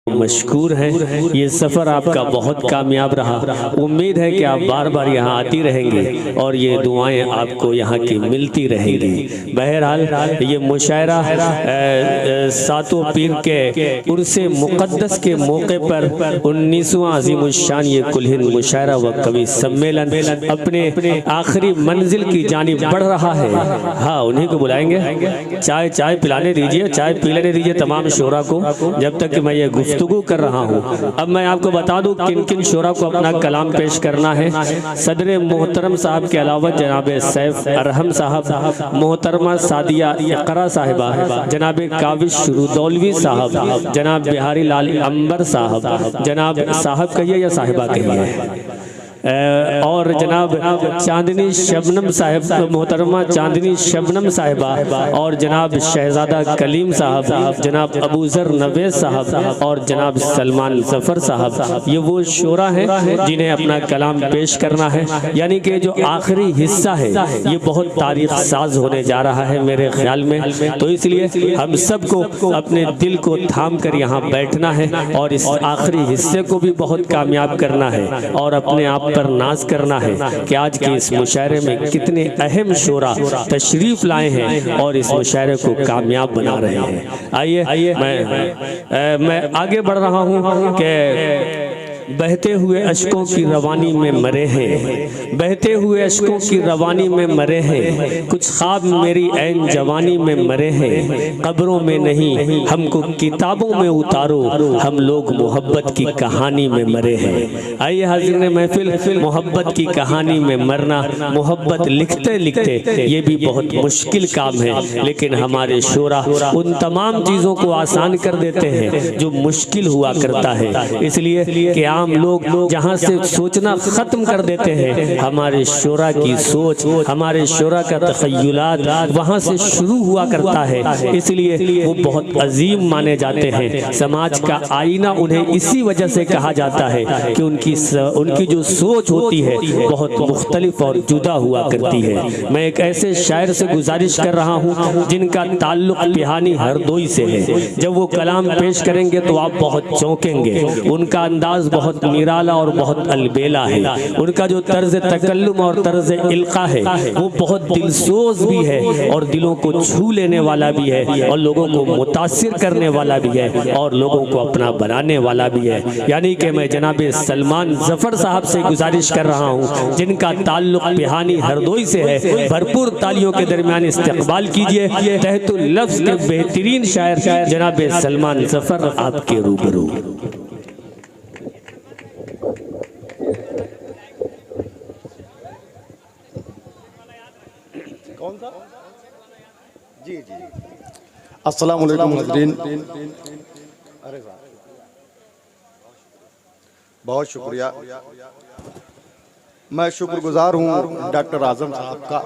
मशकूर हैं। ये सफ़र आपका बहुत कामयाब रहा। उम्मीद है कि आप बार बार यहाँ आती रहेंगी और ये दुआएं आपको यहाँ की मिलती रहेंगी। बहरहाल ये मुशायरा सातों पीर के उर्से मुक़द्दस के मौके पर 19वां अज़ीमुश्शान ये कुलहिंद मुशायरा व कवि सम्मेलन अपने आखिरी मंजिल की जानिब बढ़ रहा है। हाँ, उन्हीं को बुलाएंगे। चाय पिलाने दीजिए, चाय पी लेने दीजिए तमाम शोरा को, जब तक कि मैं ये गुफ्तगू कर रहा हूँ। अब मैं आपको बता दूं किन किन शोरा को अपना कलाम पेश करना है। सदर मोहतरम साहब के अलावा जनाब सैफ अरहम साहब, मोहतरमा सादिया इकरा साहिबा, जनाब काविश रुदौलवी साहब, जनाब बिहारी लाल अंबर साहब, जनाब साहब कहिए या साहिबा कहिए, और जनाब चांदनी शबनम साहिब, मोहतरमा चांदनी शबनम साहिबा, और जनाब शहजादा कलीम साहब, जनाब अबूजर नवेज साहब और जनाब सलमान जफ़र साहब। ये वो शोरा हैं जिन्हें अपना कलाम पेश करना है। यानी कि जो आखिरी हिस्सा है ये बहुत तारीख साज होने जा रहा है मेरे ख्याल में। तो इसलिए हम सबको अपने दिल को थाम कर यहाँ बैठना है और इस आखिरी हिस्से को भी बहुत कामयाब करना है और अपने आप पर नाज करना है कि आज के इस मुशायरे में कितने अहम शोरा तशरीफ लाए हैं और इस मुशायरे को कामयाब बना रहे हैं। आइए मैं आगे बढ़ रहा हूँ कि बहते हुए अश्कों की रवानी में मरे हैं, बहते हुए अश्कों की रवानी में मरे हैं, कुछ ख्वाब मेरी ऐन जवानी में मरे हैं, कब्रों में नहीं हमको किताबों में उतारो, हम लोग मोहब्बत की कहानी में मरे हैं। आइए हाज़िरीन महफिल, मोहब्बत की कहानी में मरना, मोहब्बत लिखते लिखते ये भी बहुत मुश्किल काम है, लेकिन हमारे शोरा उन तमाम चीज़ों को आसान कर देते हैं जो मुश्किल हुआ करता है। इसलिए कि आम लोग जहाँ से सोचना ख़त्म कर देते हैं, हमारे शोरा की सोच, हमारे शोरा का तख़य्युलात वहाँ से शुरू हुआ करता है। इसलिए वो बहुत अजीम माने जाते हैं। समाज का आईना उन्हें इसी वजह से कहा जाता है कि उनकी जो सोच होती है बहुत मुख्तलिफ और जुदा हुआ करती है। मैं एक ऐसे शायर से गुजारिश कर रहा हूँ जिनका ताल्लुक़ पिहानी हरदोई से है। जब वो कलाम पेश करेंगे तो आप बहुत चौंकेंगे। उनका अंदाज बहुत निराला और बहुत अलबेला है। उनका जो तर्ज तकल्लुम और तर्ज इल्का है वो बहुत दिलसोज भी है और दिलों को छू लेने वाला भी है और लोगों को मुतासिर करने वाला भी है और लोगों को अपना बनाने वाला भी है। यानी कि मैं जनाब सलमान जफ़र साहब से गुजारिश कर रहा हूँ जिनका ताल्लुक़ पिहानी हरदोई से है। भरपूर तालियों के दरमियान इस्तक़बाल कीजिए तहतुल लफ्ज़ के बेहतरीन शायर जनाब सलमान जफ़र आपके रूबरू। जी अस्सलाम वालेकुम हज़रीन, बहुत शुक्रिया। मैं शुक्रगुजार हूँ डॉक्टर आज़म साहब का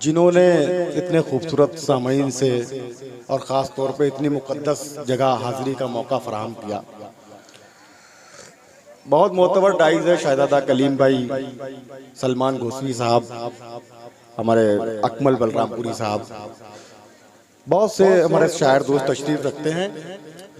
जिन्होंने इतने खूबसूरत सामईन से और ख़ास तौर पे इतनी मुक़द्दस जगह हाज़िरी का मौका फ़राहम किया। बहुत मोतबर डाइज़ है शहजादा कलीम भाई, सलमान घोसवी साहब, हमारे अकमल बलरामपुरी साहब, बहुत से हमारे शायर दोस्त तशरीफ़ रखते हैं।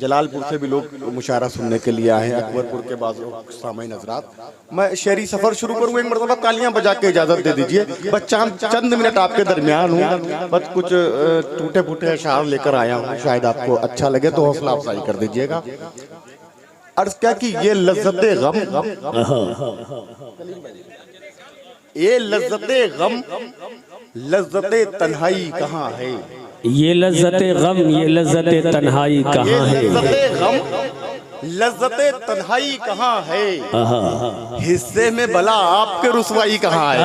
जलालपुर से भी लोग मुशायरा सुनने के लिए आए हैं, अकबरपुर के बाद सामईन हज़रात। मैं शेरी सफ़र शुरू करूँ, एक मरतबा तालियां बजा के इजाज़त दे दीजिए। बस चंद मिनट आपके दरमियान हूँ, बस कुछ टूटे फूटे अशार लेकर आया हूँ, शायद आपको अच्छा लगे तो हौसला अफजाई कर दीजिएगा। अर्ज़ क्या कि ये लज़्ज़ते गम, ये लज़्ज़ते गम, लज़्ज़ते तन्हाई कहाँ है? ये लज़्ज़ते गम, ये लज़्ज़ते तन्हाई कहाँ है? लज़्ज़ते गम, लज़्ज़ते तन्हाई कहाँ है? हिस्से में भला आपके रुसवाई कहाँ है?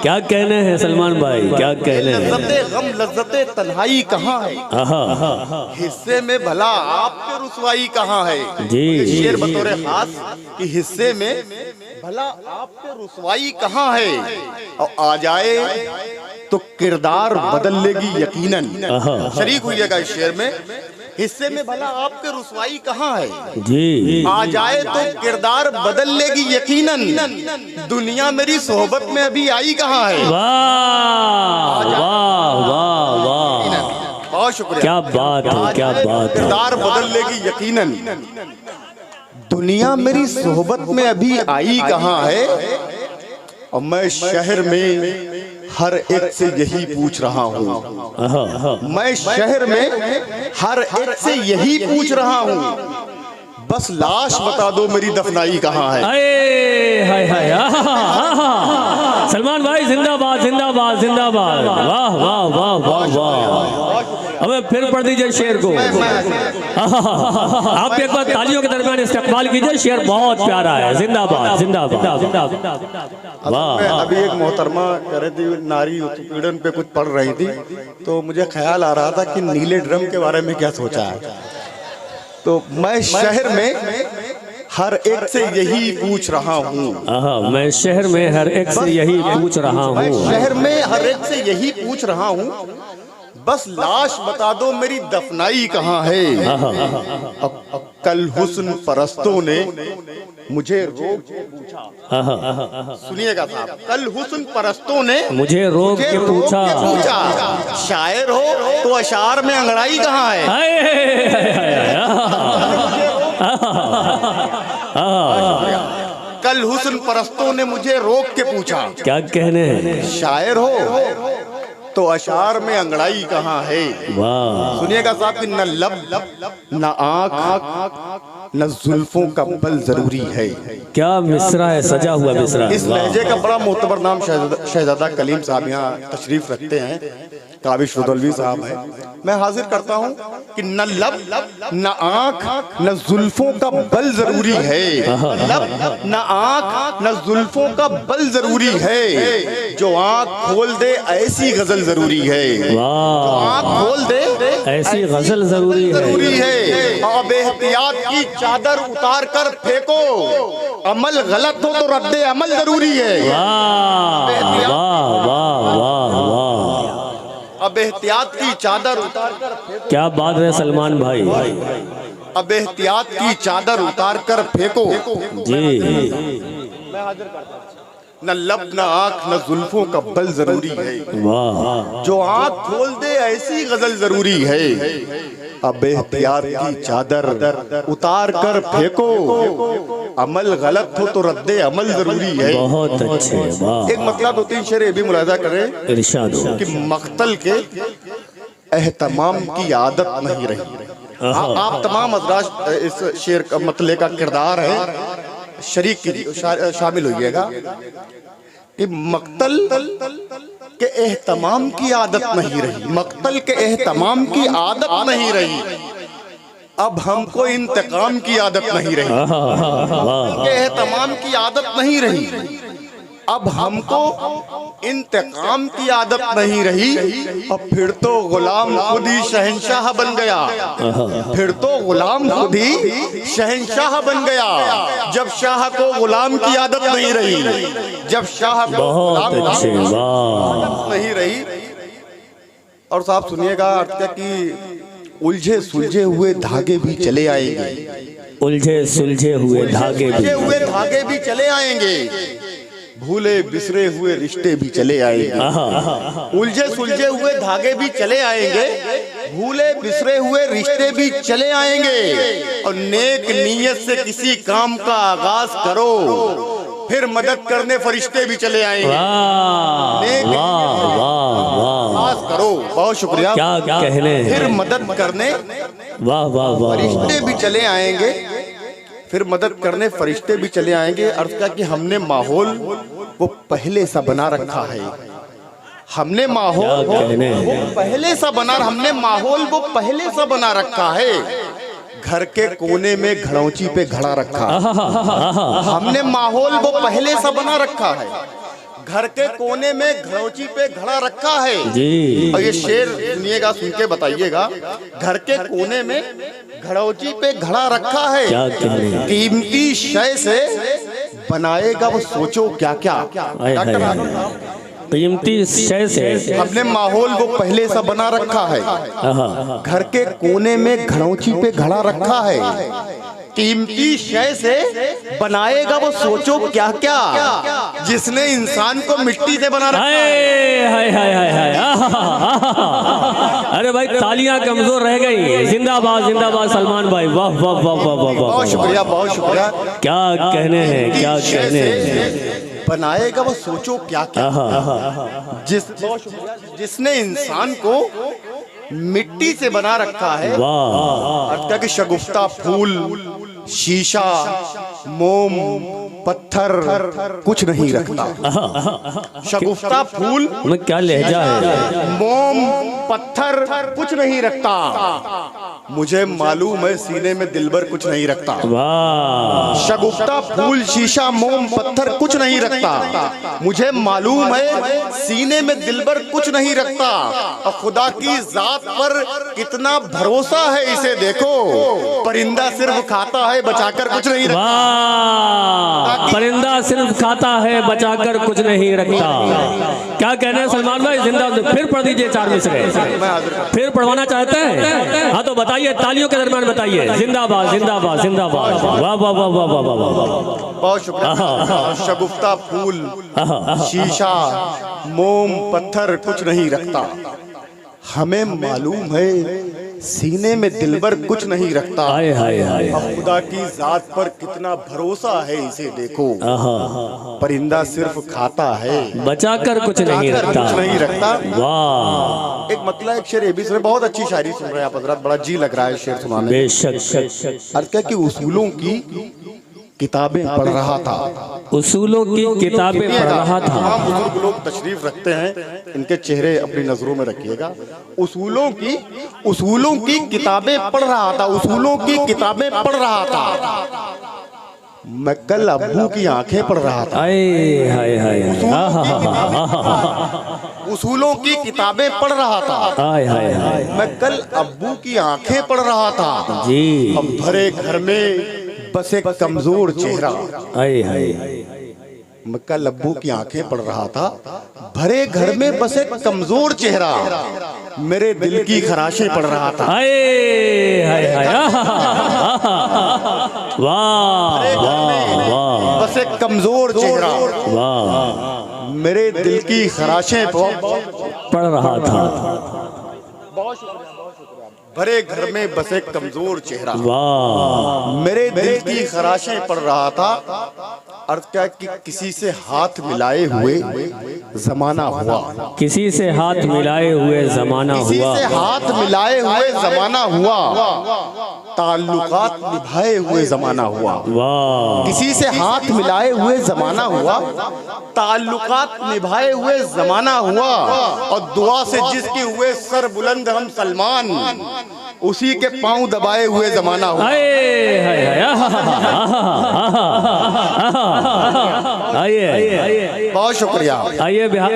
क्या कहने हैं सलमान भाई, क्या कहने हैं? लज़्ज़ते गम, लज़्ज़ते तन्हाई कहाँ है? हिस्से में भला आपके रुसवाई कहाँ है? जी, शेर बतौर खास कि हिस्से में भला आपके रुसवाई कहाँ है? और आ जाए तो किरदार बदल लेगी यकीनन। शरीक हुईएगा इस शेर में। हिस्से में भला आपके रुसवाई कहाँ है? जी, आ जाए तो किरदार बदल लेगी यकीनन। दुनिया मेरी सोहबत में अभी आई कहाँ है? वाह वाह वाह वाह, बहुत शुक्रिया। क्या बात है, क्या बात है। किरदार बदल लेगी यकीनन। दुनिया मेरी सोहबत में अभी आई कहाँ है, और मैं शहर में हर एक से यही पूछ रहा हूँ। मैं शहर में हर एक से यही पूछ रहा हूँ, बस लाश बता दो मेरी दफनाई कहाँ है। हाय हाय, सलमान भाई जिंदाबाद जिंदाबाद जिंदाबाद। वाह वाह वाह वाह वाह। अब फिर पढ़ दीजिए शेर को। आप एक बार तालियों के दरमियान इस्तेमाल कीजिए, शेर बहुत प्यारा है। जिंदाबाद जिंदाबाद। वाह। अभी एक मोहतरमा कह रही थी नारी उत्पीड़न पे कुछ पढ़ रही थी, तो मुझे ख्याल आ रहा था कि नीले ड्रम के बारे में क्या सोचा है। तो मैं शहर में हर एक से यही पूछ रहा हूँ। मैं शहर में हर एक से यही पूछ रहा हूँ। मैं शहर में हर एक से यही पूछ रहा हूँ, बस लाश बता दो मेरी दफनाई कहाँ है। अब कल हुस्न परस्तों ने मुझे रोक के पूछा। सुनिएगा साहब, कल हुस्न परस्तों ने मुझे रोक के पूछा, शायर हो तो अशार में अंगड़ाई कहाँ है। कल हुस्न परस्तों ने मुझे रोक के पूछा, क्या कहने हैं, शायर हो तो अशार में अंगड़ाई कहाँ है। वाह। सुनिएगा साहब कि न लब न आँख न जुल्फों का बल जरूरी है। क्या मिसरा है, सजा हुआ मिसरा। इस लहजे का बड़ा मोतबर नाम शहजादा कलीम साहब यहाँ तशरीफ रखते हैं, काबिश रुदलवी साहब है। मैं हाजिर करता हूँ कि न लब न आँख न जुल्फों का बल जरूरी है। लब न आँख न जुल्फों का बल जरूरी है, जो आँख खोल दे ऐसी गजल जरूरी है। जो आँख खोल दे ऐसी गजल जरूरी है। अब एहतियात की चादर उतार कर फेंको, अमल गलत हो तो रद्दे अमल जरूरी है। वाह वाह वाह वाह वाह। अब एहतियात की चादर उतार कर फेंको। क्या बात है सलमान भाई। अब एहतियात की चादर उतार कर फेंको जी। मैं हाजिर करता हूं। न लब न आँख न जुल्फों का बल जरूरी है, वाह। जो आँख खोल दे ऐसी गजल जरूरी है। अब एहतियात की चादर उतार कर फेंको, अमल गलत हो तो रद्दे अमल जरूरी है। बहुत अच्छे, वाह। एक मतलब दो तीन शेर ये भी मुलाजा करें इरशाद हो कि मक्तल के एहतमाम की आदत नहीं रही। आप तमाम हजरात इस शेर का मतले का किरदार है शरीक की शामिल होइएगा कि मक्तल के एहतमाम की आदत नहीं रही। मक्तल के एहतमाम की आदत नहीं रही, अब हमको इंतकाम की आदत नहीं रही। के एहतमाम की आदत नहीं रही, अब हमको इंतकाम की आदत नहीं रही। अब फिर तो गुलाम खुद ही शहंशाह बन गया। फिर तो गुलाम खुद ही शहंशाह बन गया, जब शाह को गुलाम की आदत नहीं रही। जब शाह को बहुत अच्छे, वाह। नहीं रही। और साहब सुनिएगा अर्थ क्या कि उलझे सुलझे हुए धागे भी चले आएंगे। उलझे सुलझे हुए धागे भी चले आएंगे, भूले बिसरे हुए रिश्ते भी चले आएंगे। उलझे सुलझे हुए धागे भी चले आएंगे, भूले बिसरे हुए रिश्ते भी चले आएंगे। और नेक नीयत से किसी काम का आगाज करो, फिर मदद करने फरिश्ते भी चले आएंगे। आगाज करो, बहुत शुक्रिया। क्या कहने, फिर मदद करने वाह वाह वाह, फरिश्ते भी चले आएंगे। फिर मदद करने फरिश्ते भी चले आएंगे। अर्थ क्या कि हमने माहौल वो पहले सा बना रखा है। हमने माहौल वो पहले सा बना, हमने माहौल वो पहले सा बना रखा है। घर के कोने में घड़ौची पे घड़ा रखा, हमने माहौल वो पहले सा बना रखा है। घर के कोने में घड़ौची पे घड़ा रखा है जी। और ये शेर सुनिएगा, सुन के बताइएगा। घर के कोने में घड़ौची पे घड़ा रखा है, क्या कहने, कीमती शय से बनाएगा वो सोचो क्या क्या। कीमती शय से हमने माहौल वो पहले सा बना रखा है। घर के कोने में घड़ौची पे घड़ा रखा है, कीमती शय से बनाएगा वो सोचो क्या क्या, जिसने इंसान को मिट्टी से बना रखा है। हाय हाय हाय हाय अरे भाई तालियां कमजोर रह गई। जिंदाबाद जिंदाबाद सलमान भाई, वाह वाह वाह वाह वाह वाह। बहुत शुक्रिया बहुत शुक्रिया। क्या कहने हैं, क्या कहने हैं। बनाएगा वो सोचो क्या क्या, जिसने इंसान को मिट्टी से बना रखा है। वाह। कि शगुफ्ता फूल, शीशा, मोम, पत्थर कुछ नहीं रखता। शगुफ्ता फूल में क्या लहजा है। मोम पत्थर कुछ नहीं रखता। मुझे मालूम है सीने में दिलबर कुछ नहीं रखता। वाह। शगुफ्ता फूल शीशा मोम पत्थर कुछ नहीं रखता। मुझे मालूम है सीने में दिलबर कुछ नहीं रखता। और खुदा की जात पर कितना भरोसा है इसे देखो। परिंदा सिर्फ खाता है बचाकर कुछ नहीं रखता। वाह। परिंदा सिर्फ खाता है बचाकर कुछ नहीं रखता। क्या कहना है सलमान भाई, जिंदा फिर पढ़ दीजिए 4 मिसरे। फिर पढ़वाना चाहते हैं? हाँ तो बताइए, तालियों के दरमियान बताइए। जिंदाबाद जिंदाबाद जिंदाबाद। वाह वाह वाह वाह वाह वाह। बहुत शुक्रिया। शगुफ्ता फूल शीशा मोम पत्थर कुछ नहीं रखता। हमें मालूम है सीने में दिलबर कुछ नहीं रखता। हाय हाय हाय। खुदा की जात पर कितना भरोसा है इसे देखो। परिंदा सिर्फ खाता है बचाकर कुछ नहीं रखता। कुछ नहीं रखता। वाह। एक मतलब एक शेर ये भी सुने, बहुत अच्छी शायरी सुन रहे हैं आप हजरत, बड़ा जी लग रहा है शेर सुनाने। बेशक। अर्थ क्या कि उसूलों की किताबें पढ़ रहा था। उसूलों की किताबें पढ़ रहा था। तमाम बुजुर्ग लोग तशरीफ रखते हैं, इनके चेहरे अपनी नजरों में रखिएगा। उसूलों की किताबें पढ़ रहा था। उसूलों की किताबें पढ़ रहा था। मैं कल अब्बू की आंखें पढ़ रहा था। हाय हाय हाय। उसूलों की किताबें पढ़ रहा था। हाय हाय हाय। मैं कल अब्बू की आंखें पढ़ रहा था। जी। अब भरे घर में बस एक कमजोर चेहरा। हाय हाय। मैं कल अब्बू की आंखें पढ़ रहा था। भरे घर में बस एक कमजोर चेहरा मेरे दिल की खराशें पढ़ रहा था। हाय हाय हाय। वाह वाह वाह। बस एक कमजोर चेहरा वाह मेरे दिल की खराशें पढ़ रहा था। भरे घर में बस एक कमजोर चेहरा वाह मेरे दिल की खराशें पढ़ रहा था। अर्थ क्या कि किसी से हाथ मिलाए हुए जमाना हुआ। किसी से हाथ मिलाए हुए जमाना हुआ। किसी से हाथ मिलाए हुए जमाना हुआ। ताल्लुकात निभाए हुए जमाना हुआ। वाह। किसी से हाथ मिलाए हुए जमाना हुआ। ताल्लुकात निभाए हुए जमाना हुआ। और दुआ से जिसके हुए सर बुलंद हम सलमान, उसी के पांव दबाए हुए जमाना हुआ। आइए बहुत शुक्रिया। आइए बिहार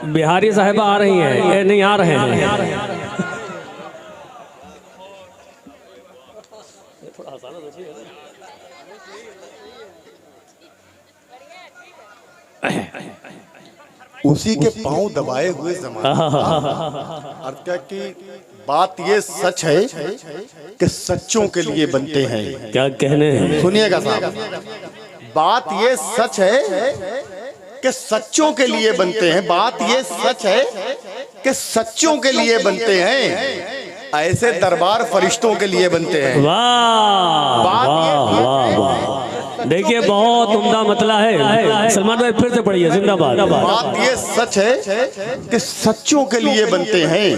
बिहारी साहिबा आ रही हैं। नहीं आ रहे हैं। उसी के पांव दबाए हुए जमाना। अर्थ क्या कि बात ये सच है कि सच्चों के लिए बनते हैं। क्या कहने हैं। सुनिएगा साहब, बात ये सच है कि सच्चों के लिए बनते हैं। बात ये सच है कि सच्चों के लिए बनते हैं। ऐसे दरबार फरिश्तों के लिए बनते हैं। वाह वाह वाह वाह। देखिए बहुत उम्दा मतला है। सलमान भाई फिर से पढ़िए। जिंदाबाद। बात ये सच है कि सच्चों के लिए बनते हैं।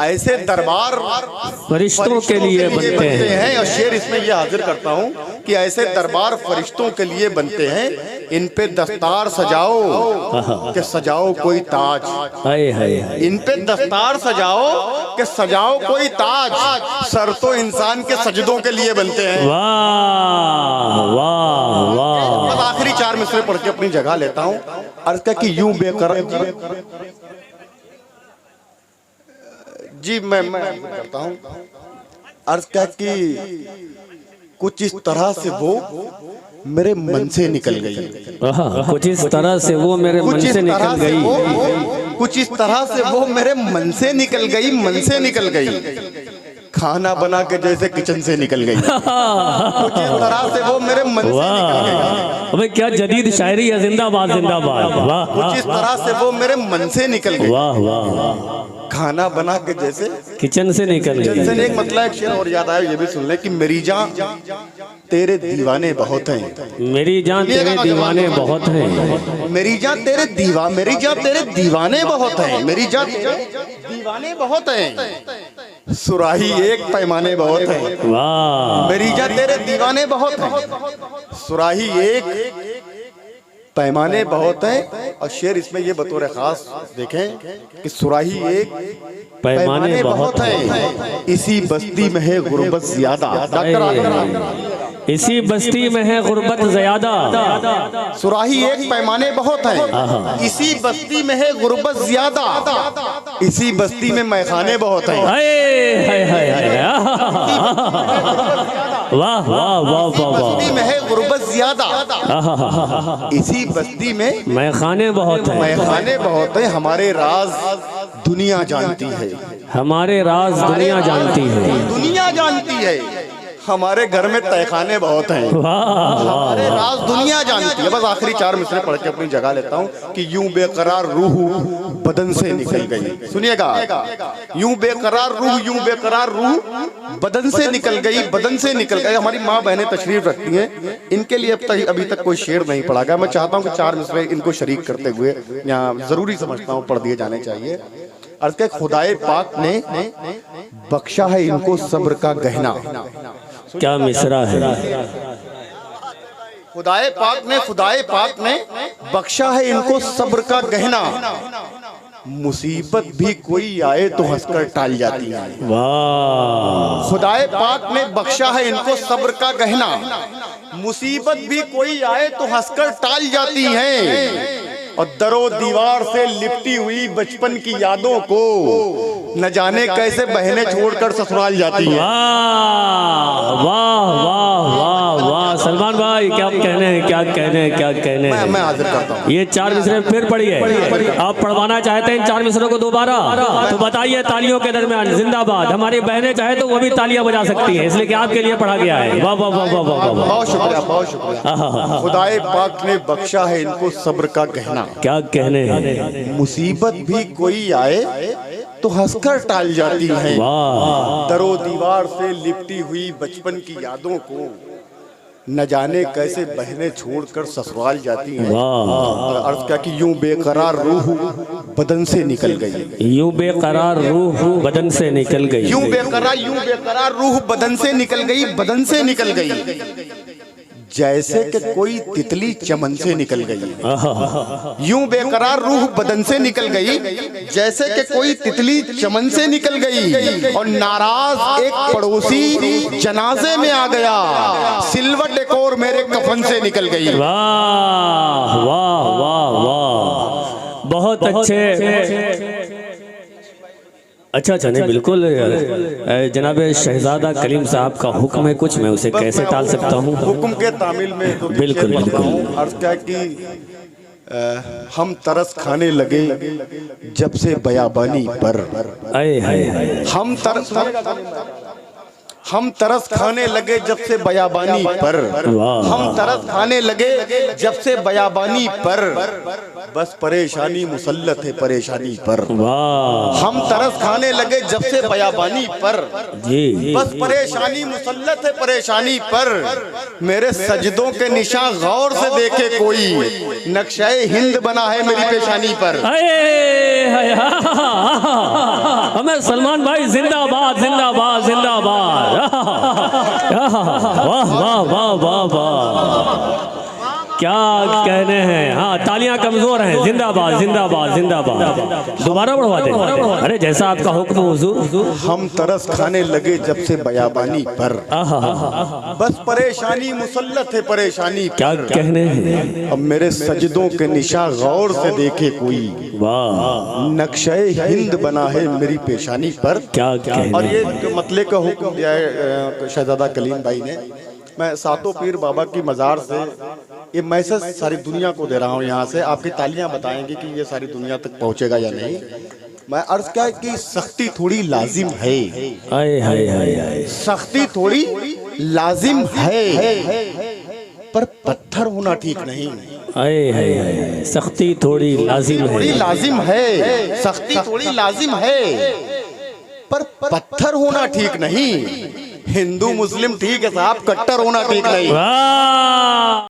ऐसे दरबार फरिश्तों के लिए बनते हैं। और शेर इसमें ये हाजिर करता हूँ कि ऐसे दरबार फरिश्तों के लिए बनते हैं। इन पे दस्तार सजाओ कि सजाओ कोई ताज। हाय हाय। इन पे दस्तार सजाओ कि सजाओ कोई ताज। सर तो इंसान के सजदों के लिए बनते हैं। वाह वाह वाह। अब आखिरी 4 मिसरे पढ़ के अपनी जगह लेता हूँ। अर्ज का कि यूं बेकरार जी मैं करता हूँ। अर्ज क्या कि कुछ इस तरह से वो मेरे मन से निकल गई। कुछ इस तरह से वो मेरे मन से निकल गई। कुछ इस तरह से वो मेरे मन से निकल गई, मन से निकल गई, खाना बना के जैसे किचन से निकल गई। कुछ इस तरह से वो मेरे मन से निकल गई। अबे क्या जदीद शायरी है, जिंदाबाद जिंदाबाद। वाह, कुछ इस तरह से वो मेरे मन से निकल गई। वाह वाह, खाना बना के जैसे किचन से निकल किचन से। गई। एक मतलब एक शेर और याद आया, ये भी सुन ले कि मेरी जान तेरे दीवाने बहुत हैं, मेरी जान तेरे दीवाने बहुत हैं, मेरी जान तेरे मेरी जान तेरे दीवाने बहुत हैं, मेरी जान तेरे दीवाने बहुत हैं, सुराही एक पैमाने बहुत हैं। वाह, मेरी जान तेरे दीवाने बहुत हैं, सुराही एक पैमाने बहुत हैं। और शेर इसमें ये बतौर खास देखें कि सुराही एक पैमाने बहुत हैं, इसी बस्ती में है गुर्बत ज्यादा। इसी बस्ती में है गुर्बत ज्यादा, सुराही एक पैमाने बहुत हैं, इसी बस्ती में है गुर्बत ज्यादा, इसी बस्ती में मैखाने बहुत हैं। वाह वाह वाह वाह, बस्ती में है गुर्बत ज्यादा, इसी बस्ती में मैखाने बहुत हैं, मैखाने बहुत हैं। हमारे राज दुनिया जानती है, हमारे राज दुनिया जानती है, दुनिया जानती है। हमारे घर में तहखाने बहुत हैं, हमारे राज दुनिया जानती है। बस आखिरी 4 मिसरे पढ़ के अपनी जगह लेता हूँ कि यूं बेकरार रूह बदन से निकल गई। सुनिएगा, यूं बेकरार रूह बदन से निकल गई, बदन से निकल गई। हमारी माँ बहनें तशरीफ रखती हैं, इनके लिए अभी तक कोई शेर नहीं पढ़ा गया। मैं चाहता हूँ कि 4 मिसरे इनको शरीक करते हुए यहाँ जरूरी समझता हूँ पढ़ दिए जाने चाहिए। अर्ज़ के खुदाए पाक ने बख्शा है इनको सब्र का गहना। क्या मिसरा है। खुदाए पाक ने बख्शा है इनको सब्र का गहना, मुसीबत भी कोई आए तो हंसकर टाल जाती है। वाह, खुदाए पाक ने बख्शा है इनको सब्र का गहना, मुसीबत भी कोई आए तो हंसकर टाल जाती है। और दरो दीवार से लिपटी हुई बचपन की यादों को न जाने कैसे बहनें छोड़कर ससुराल जाती हैं। वाह वाह वाह वाह वाह, सलमान भाई क्या कहने हैं, क्या कहने हैं, क्या कहने हैं। मैं हाजिर करता हूँ। ये 4 मिसरे फिर पढ़िए। आप पढ़वाना चाहते हैं इन 4 मिसरों को दोबारा तो बताइए तालियों के दरमियान जिंदाबाद। हमारी बहनें चाहे तो वो भी तालियां बजा सकती हैं, इसलिए कि आपके लिए पढ़ा गया है। वाह वाह वाह वाह वाह वाह, बहुत शुक्रिया, बहुत शुक्रिया। खुदाए पाक ने बख्शा है इनको सब्र का गहना, क्या कहने हैं। मुसीबत भी कोई आए तो हंसकर टाल जाती है। वाह, दरो दीवार से लिपटी हुई बचपन की यादों को न जाने कैसे बहनें छोड़कर ससुराल जाती हैं। वाह, अर्ज क्या कि यूं बेकरार रूह बदन से निकल गई, यूं बेकरार रूह बदन से निकल गई, यूं बेकरार रूह बदन से निकल गई, बदन से निकल गई, जैसे कि कोई तितली चमन से निकल गई। यूं बेकरार रूह बदन से निकल गई, जैसे कि कोई तितली चमन से निकल गई। और नाराज एक पड़ोसी जनाजे में आ गया, सिलवट एक और मेरे कफन से निकल गई। वाह वाह वाह वाह, बहुत अच्छे। अच्छा अच्छा, नहीं बिल्कुल जनाब शहजादा कलीम साहब का हुक्म है कुछ, मैं उसे कैसे टाल सकता हूँ। हुक्म के तामील में तो बिल्कुल बिल्कुल। अर्ज क्या कि हम तरस खाने लगे जब से बयाबानी पर, आए हाय हाय, हम तरस खाने लगे जब से बयाबानी पर, हम तरस खाने लगे जब से बयाबानी पर, बस परेशानी मुसल्लत है परेशानी पर। वाह, हम तरस खाने लगे जब से बयाबानी पर, जी, बस परेशानी मुसल्लत है परेशानी पर। मेरे सजदों के निशान गौर से देखे कोई, नक्शे हिंद बना है मेरी पेशानी पर। हमें सलमान भाई जिंदाबाद जिंदाबाद जिंदाबाद। वाह वाह वाह वाह वाह, क्या कहने हैं। हाँ, तालियां कमजोर हैं। जिंदाबाद जिंदाबाद जिंदाबाद। दोबारा बढ़वा दें। अरे जैसा आपका हुक्म हुजूर। हम तरस खाने लगे जब से बयाबानी पर, बस परेशानी मुसल्लत है परेशानी। क्या कहने हैं। अब मेरे सजदों के निशा गौर से देखे कोई, वाह, नक्शे हिंद बना है मेरी पेशानी पर। क्या कहने। और ये जो मतले का हुक्म दिया है शहजादा कलीम भाई ने, मैं सातों पीर बाबा की मज़ार से ये मैसेज सारी दुनिया को दे रहा हूँ यहाँ से। आपकी तालियां बताएंगी कि ये सारी दुनिया तक पहुंचेगा या नहीं। मैं अर्ज क्या है कि सख्ती थोड़ी लाजिम है, हाय हाय हाय हाय, सख्ती थोड़ी लाजिम है, पर पत्थर होना ठीक नहीं। हाय हाय हाय, सख्ती थोड़ी लाजिम थोड़ी है, लाजिम है, सख्ती थोड़ी लाजिम है, पर पत्थर होना ठीक नहीं। हिंदू मुस्लिम ठीक है साहब, कट्टर होना ठीक नहीं। वाह।